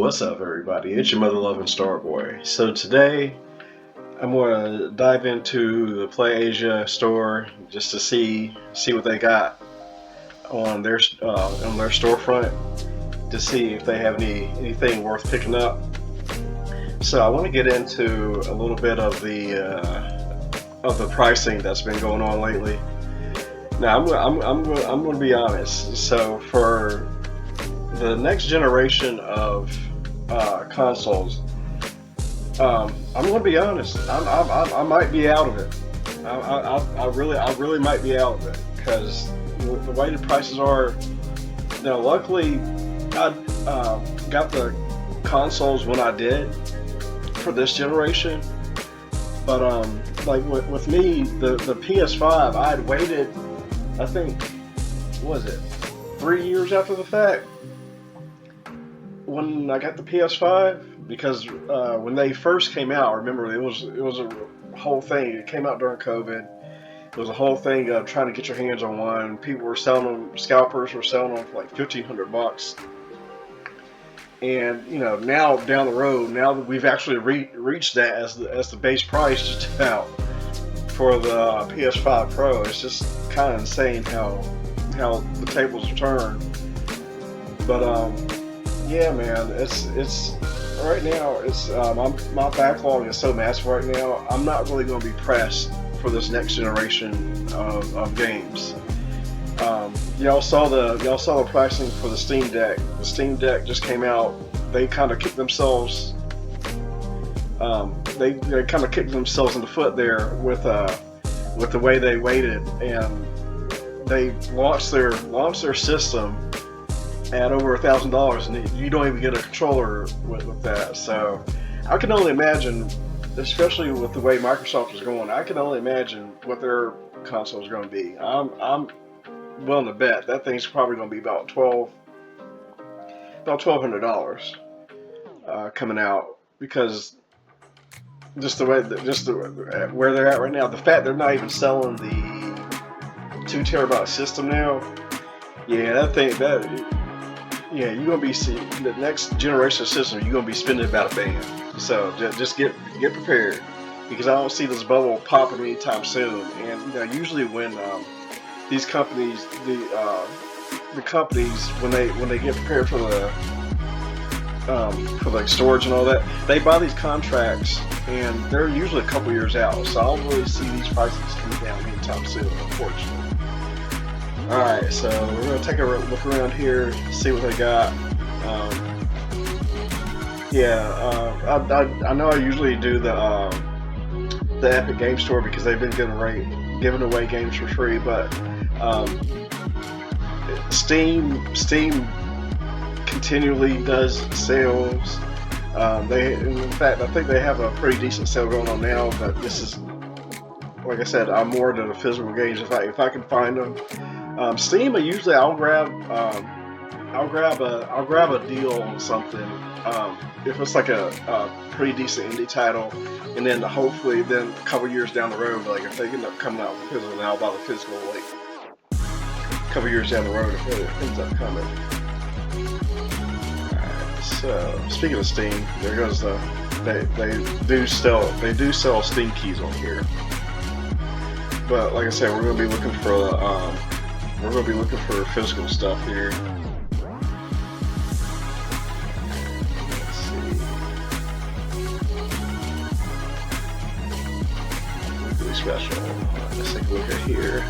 What's up, everybody? It's your mother loving Starboy. So today I'm going to dive into the PlayAsia store just to see what they got on their storefront to see if they have anything worth picking up. So I want to get into a little bit of the pricing that's been going on lately. Now I'm going to be honest. So for the next generation of consoles, I'm going to be honest. I might be out of it. I really might be out of it because the way the prices are. Now, luckily, I got the consoles when I did for this generation, but like with me, the PS5, I had waited. I think, what was it, 3 years after the fact when I got the PS5, because when they first came out, I remember it was a whole thing. It came out during COVID. It was a whole thing of trying to get your hands on one. People were selling them, scalpers were selling them for like $1,500. And now down the road, now that we've actually reached that as the base price just about for the PS5 Pro, it's just kind of insane how the tables are turned. But yeah, man, it's right now. It's my backlog is so massive right now. I'm not really going to be pressed for this next generation of games. Y'all saw the pricing for the Steam Deck. The Steam Deck just came out. They kind of kicked themselves. They kind of kicked themselves in the foot there with the way they waited, and they launched their system at over $1,000, and you don't even get a controller with that. So I can only imagine, especially with the way Microsoft is going, I can only imagine what their console is going to be. I'm willing to bet that thing's probably going to be about $1,200 coming out, because just the where they're at right now, the fact they're not even selling the 2 terabyte system now. Yeah, yeah, you're gonna be the next generation of system. You're gonna be spending about $1 billion. So just get prepared, because I don't see this bubble popping anytime soon. And usually when these companies, the companies, when they get prepared for like storage and all that, they buy these contracts, and they're usually a couple years out. So I don't really see these prices coming down anytime soon, unfortunately. Alright, so we're going to take a look around here, see what they got. I know I usually do the Epic Game Store because they've been giving away games for free, but Steam continually does sales. In fact, I think they have a pretty decent sale going on now, but this is, like I said, I'm more into the physical games if I can find them. Steam, I'll grab a deal on something if it's like a pretty decent indie title, and then hopefully then a couple years down the road, like if they end up coming out with physical, then I'll buy the physical like a couple years down the road if it ends up coming. Alright, so speaking of Steam, there goes they do sell Steam keys on here, but like I said, we're gonna be looking for physical stuff here. Let's see. Really special. Let's take a look at here.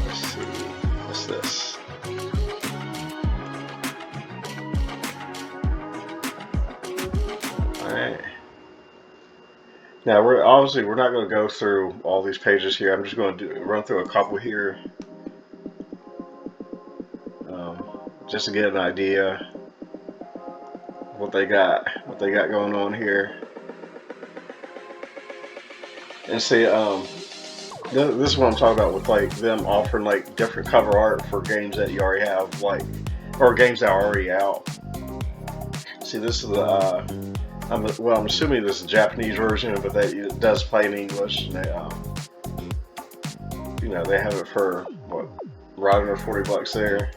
Let's see. What's this? Now we're not going to go through all these pages here. I'm just going to run through a couple here, just to get an idea of what they got going on here. And see, this is what I'm talking about with like them offering like different cover art for games that you already have, like, or games that are already out. See, this is the I'm assuming this is a Japanese version, but it does play in English. And they have it for what, right under $40 there.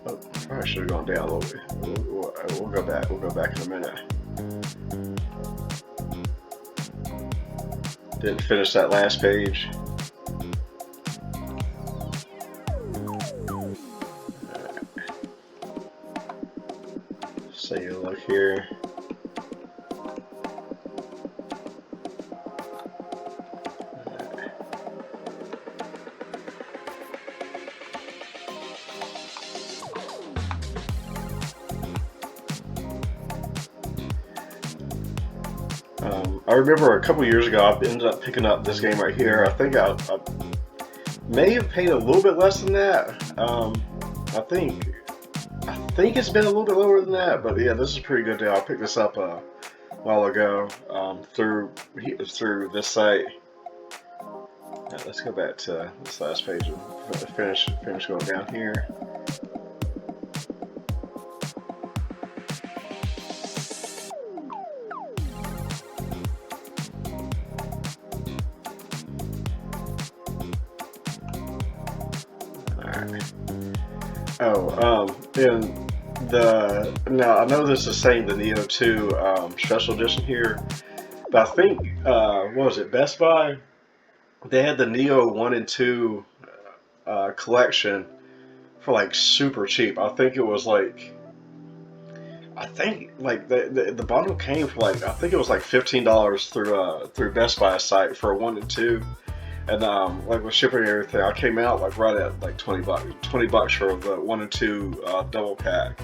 Oh, probably should have gone down a little bit. We'll go back. We'll go back in a minute. Didn't finish that last page. So you look here. I remember a couple years ago, I ended up picking up this game right here. I think I may have paid a little bit less than that. I think it's been a little bit lower than that, but yeah, this is a pretty good deal. I picked this up a while ago through this site. Let's go back to this last page and finish going down here. And now I know this is saying the Nioh 2 special edition here, but I think what was it, Best Buy? They had the Nioh 1 and 2 collection for like super cheap. I think it was like, the bundle came for like, I think it was like $15 through Best Buy site for a 1 and 2. And like with shipping and everything, I came out like right at like $20 for the 1 and 2 double pack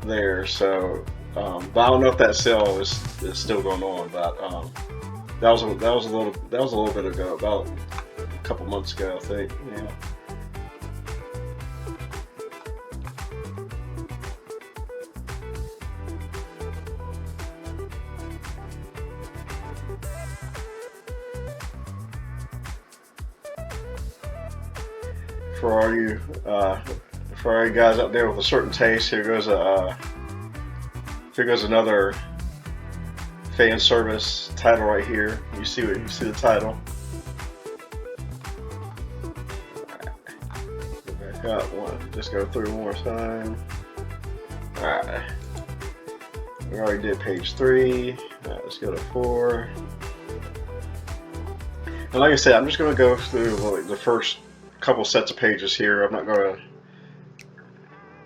there. So, but I don't know if that sale is still going on. But that was a little bit ago, about a couple months ago, I think. Yeah. For all you guys out there with a certain taste, here goes another fan service title right here. You see the title. Go back up one. Just go through one more time. All right. We already did page 3. All right, let's go to 4. And like I said, I'm just going to go through like the first couple sets of pages here. I'm not going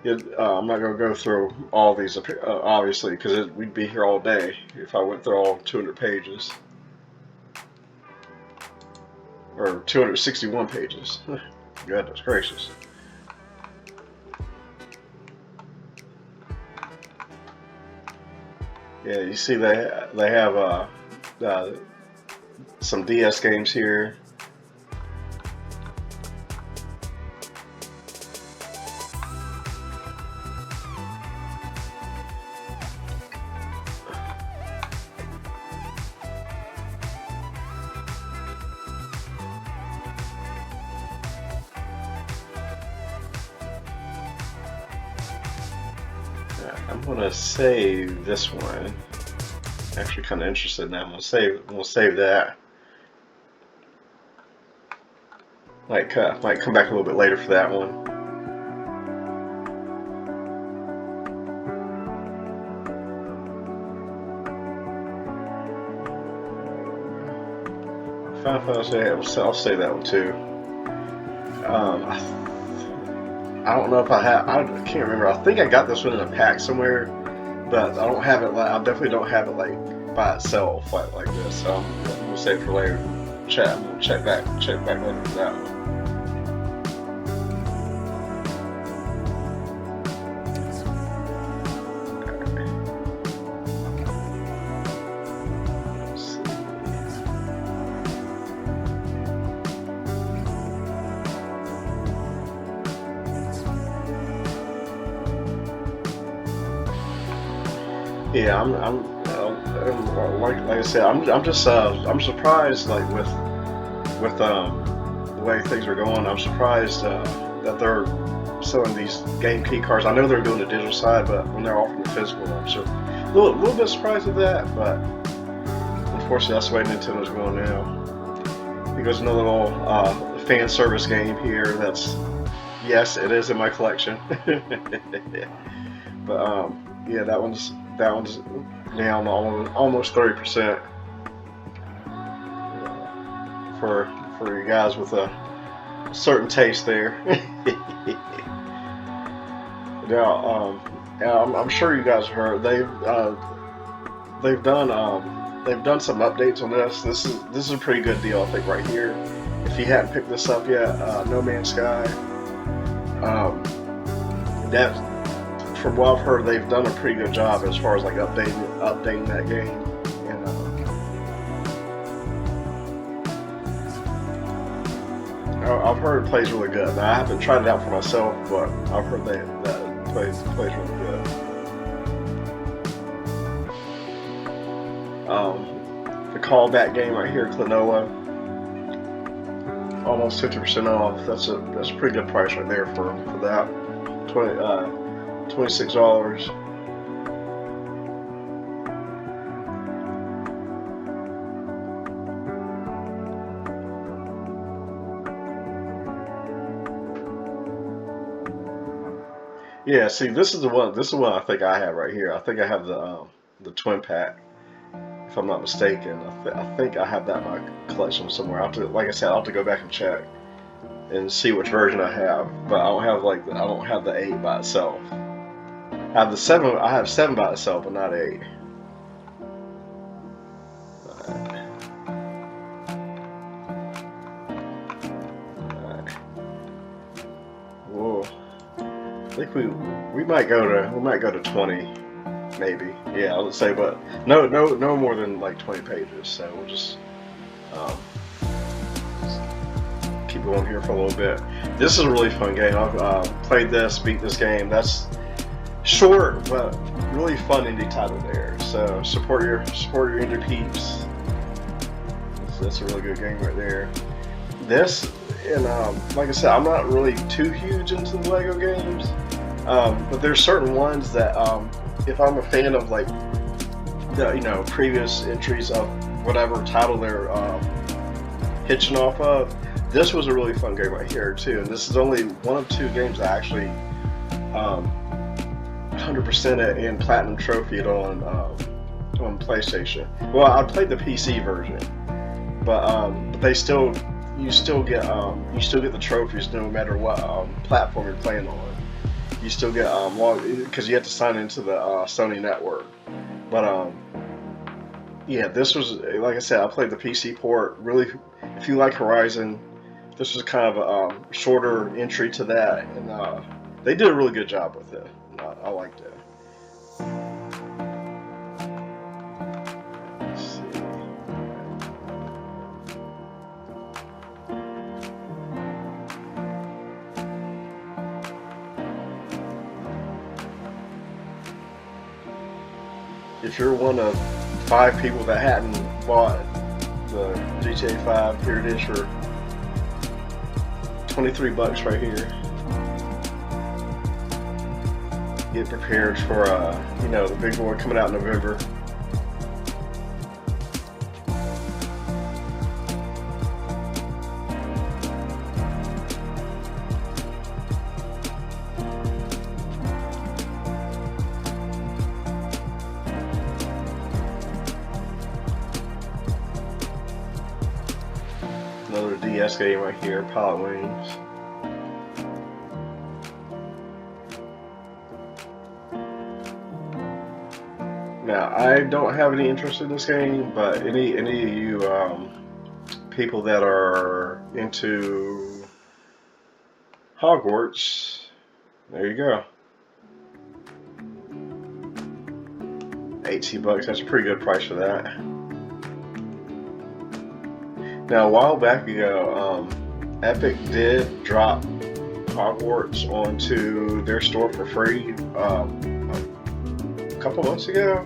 to go through all these obviously, because we'd be here all day if I went through all 200 pages or 261 pages. Goodness gracious. Yeah, you see they have some DS games here. I'm gonna save this one. Actually, kind of interested now. I'm gonna save that. Might come back a little bit later for that one. I'll save that one too. I don't know if I can't remember. I think I got this one in a pack somewhere, but I don't have it. I definitely don't have it like by itself like this. So I'm gonna save it for later. Check back later for that one. Yeah, I'm like I said, I'm just I'm surprised like with the way things are going. I'm surprised that they're selling these game key cards. I know they're doing the digital side, but when they're offering the physical, I'm so a little bit surprised at that. But unfortunately, that's the way Nintendo's going now. Because another little fan service game here. That's yes, it is in my collection. But yeah, that one's down almost 30% for you guys with a certain taste there. Now, I'm sure you guys heard they've done some updates on this. This is a pretty good deal, I think, right here. If you hadn't picked this up yet, No Man's Sky. That, from what I've heard, they've done a pretty good job as far as like updating that game. And I've heard it plays really good. Now, I haven't tried it out for myself, but I've heard that it plays really good. The callback game right here, Klonoa, almost 50% off. That's a pretty good price right there for that. $26. Yeah, see, this is the one. This is the one I think I have right here. I think I have the twin pack, if I'm not mistaken. I think I have that in my collection somewhere. Like I said, I'll have to go back and check and see which version I have. But I don't have the 8 by itself. I have the 7. I have 7 by itself, but not 8. Alright. Whoa. I think we might go to 20, maybe. Yeah, I would say, but no more than like 20 pages. So we'll just keep going here for a little bit. This is a really fun game. I've played this, beat this game. That's short but really fun indie title there. So support your indie peeps. That's a really good game right there. This, and like I said, I'm not really too huge into the Lego games, but there's certain ones that if I'm a fan of, like, the previous entries of whatever title they're hitching off of, this was a really fun game right here too. And this is only one of 2 games I actually 100% it and platinum trophied on PlayStation. Well, I played the PC version, but you still get the trophies no matter what platform you're playing on. You still get because you have to sign into the Sony network. But yeah, this was, like I said, I played the PC port. Really, if you like Horizon, this was kind of a shorter entry to that, and they did a really good job with it. I liked it. Let's see. If you're one of 5 people that hadn't bought the GTA 5, here it is for $23 right here. Get prepared for the big boy coming out in November. Another DS game right here, Pilot Wings. Now, I don't have any interest in this game, but any of you people that are into Hogwarts, there you go. $18, that's a pretty good price for that. Now, a while back ago, Epic did drop Hogwarts onto their store for free a couple months ago.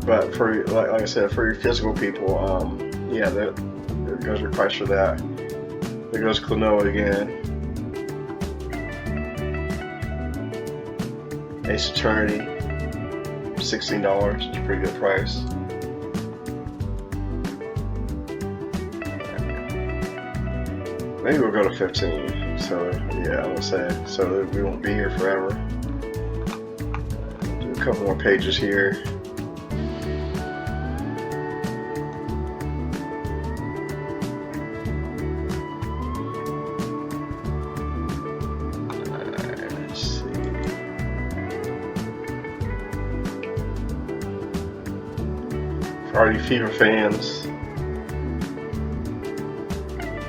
But for, like I said, for your physical people, yeah, there goes your price for that. There goes Klonoa again. Ace Attorney, $16. It's a pretty good price. Maybe we'll go to 15. So yeah, I would say so we won't be here forever. Do a couple more pages here. Let's see. For all you FIFA fans.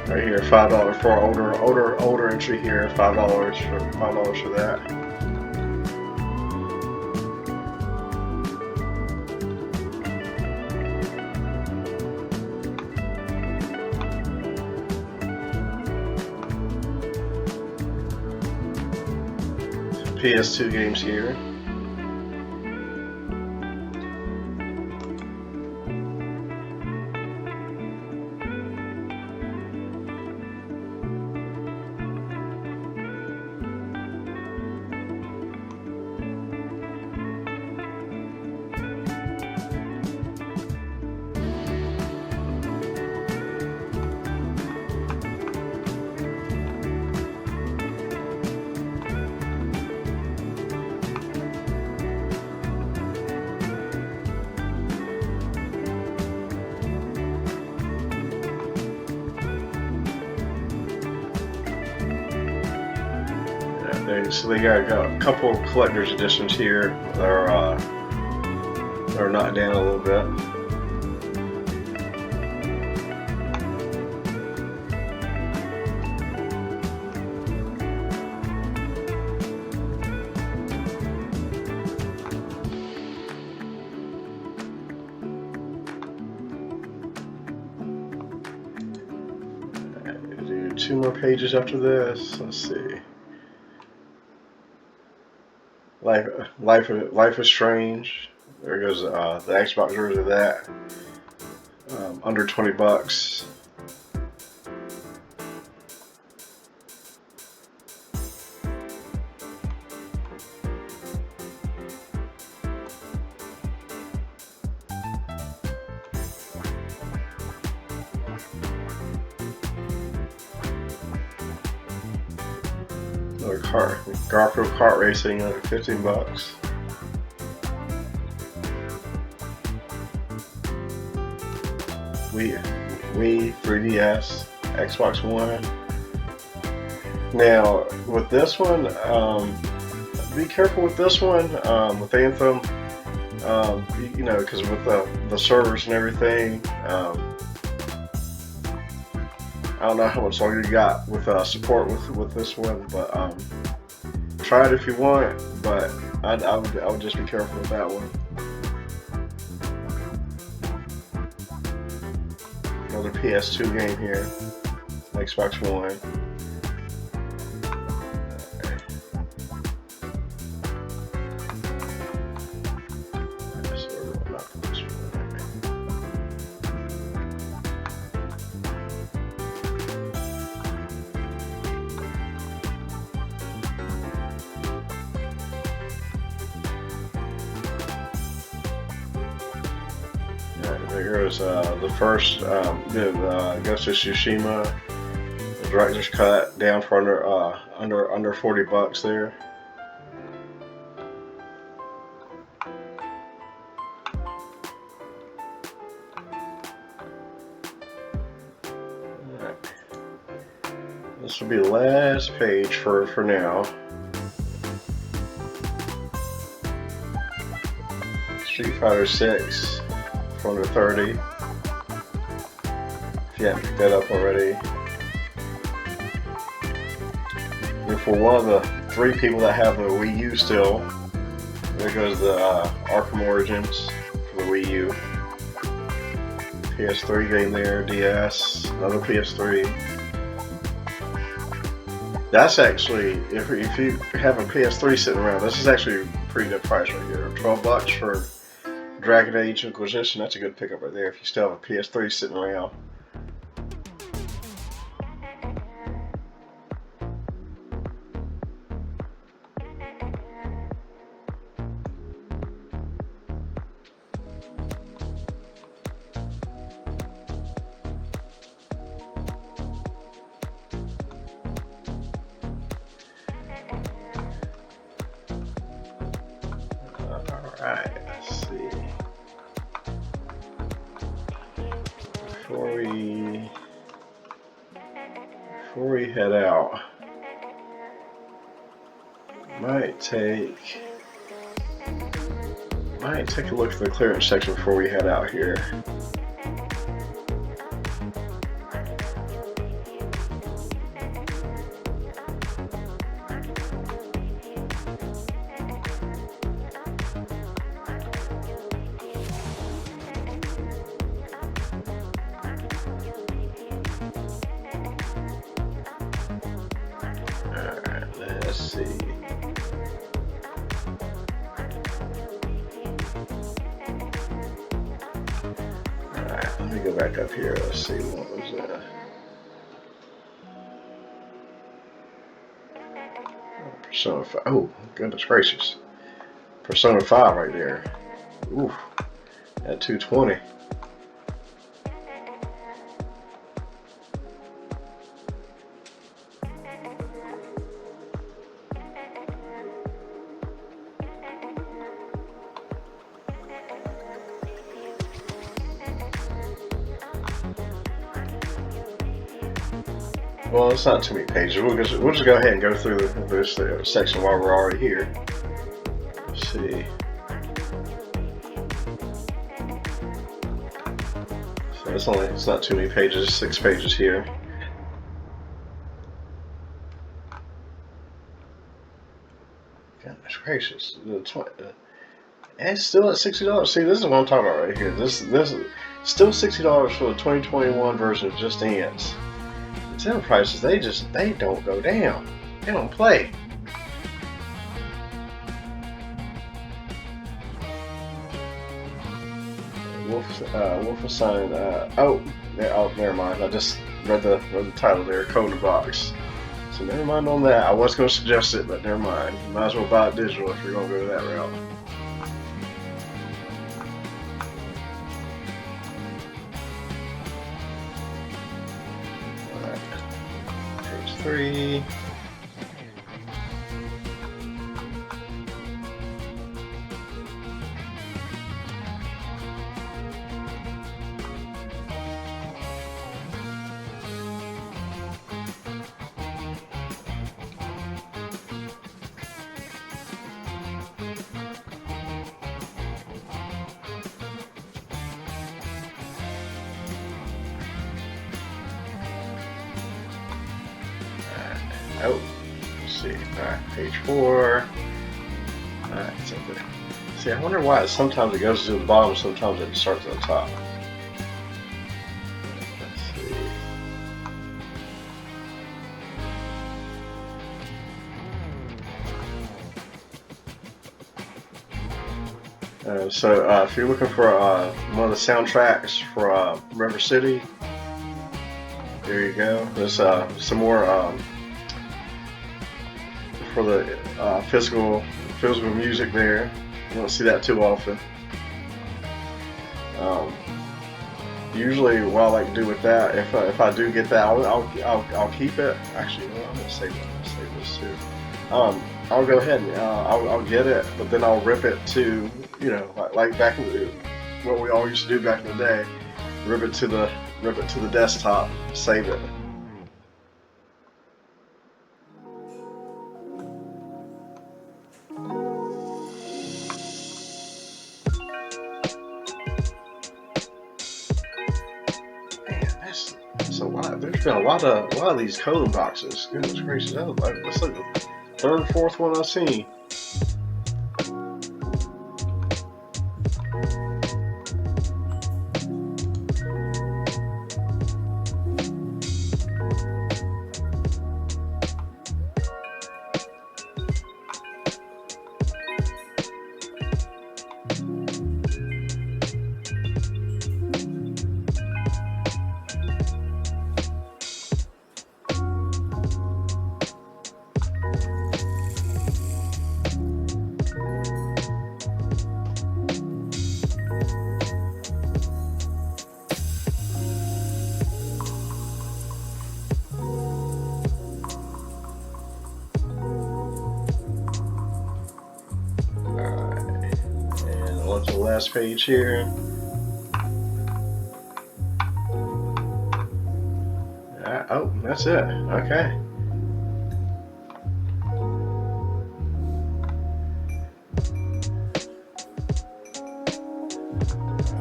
Right here, $5 for older entry here. $5 for that. PS2 games here. So they got a couple of collector's editions here that are knocked down a little bit. Do 2 more pages after this. Let's see. Life is Strange. There goes the Xbox version of that. Under $20. Garfield Kart Racing under $15. Wii 3DS, Xbox One. Now with this one, be careful with this one with Anthem. You know, because with the servers and everything. I don't know how much longer you got with support with this one, but try it if you want. But I would just be careful with that one. Another PS2 game here, Xbox One. There goes the first Ghost of Tsushima, the director's cut, down for under $40 there. Alright. This will be the last page for now. Street Fighter 6. Under 30. If you haven't picked that up already. And for one of the 3 people that have the Wii U still, there goes the Arkham Origins for the Wii U. PS3 game there, DS, another PS3. That's actually, if you have a PS3 sitting around, this is actually a pretty good price right here. $12 for Dragon Age Inquisition. That's a good pickup right there if you still have a PS3 sitting around. Alright, let's see. Before we head out, might take a look at the clearance section before we head out here. Alright, let's see. Let me go back up here. Let's see what was that. Persona 5. Oh, goodness gracious. Persona 5 right there. Ooh, at 220. Well, it's not too many pages. We'll just go ahead and go through this section while we're already here. Let's see. So it's not too many pages. 6 pages here. Goodness gracious! And it's still at $60. See, this is what I'm talking about right here. This is still $60 for the 2021 version of Just Dance. Nintendo prices, they don't go down. They don't play. Wolfenstein. Oh, never mind. I just read the title there. Code in the Box. So never mind on that. I was going to suggest it, but never mind. You might as well buy it digital if you're going to go that route. Page 3. Oh, let's see. Alright, page 4. Alright, so see, I wonder why sometimes it goes to the bottom, sometimes it starts at the top. Let's see. So if you're looking for one of the soundtracks for River City, there you go. There's some more for the physical music there. You don't see that too often. Usually, what I like to do with that, if I do get that, I'll keep it. Actually, no, I'm gonna save it. I'm gonna save this too. I'll go ahead and I'll get it, but then I'll rip it to, you know, like back in the, what we all used to do back in the day, rip it to the desktop, save it. So there's been a lot of these coding boxes. Goodness gracious, that's like the third or fourth one I've seen. to the last page here. Oh, that's it. Okay.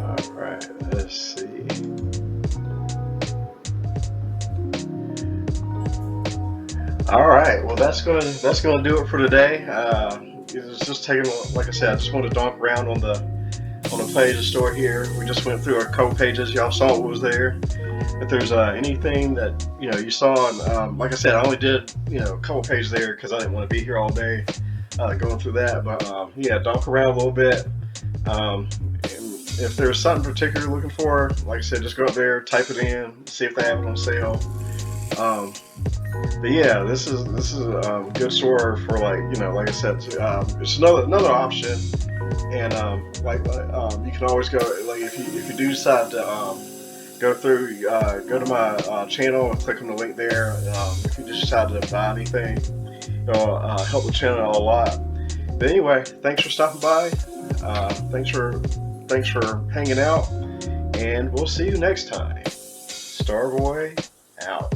All right. Let's see. All right. Well, that's going to do it for today. It was just taking, like I said, I just want to donk around on the page of store here. We just went through a couple pages. Y'all saw what was there. If there's anything that you saw, and like I said, I only did a couple pages there because I didn't want to be here all day going through that. But yeah, donk around a little bit. And if there's something particular you're looking for, like I said, just go up there, type it in, see if they have it on sale. But yeah, this is a good store for, like I said, it's another option. And you can always go, like, if you do decide to go through, go to my channel and click on the link there. If you just decide to buy anything, it'll help the channel a lot. But anyway, thanks for stopping by. Thanks for hanging out, and we'll see you next time. Starboy out.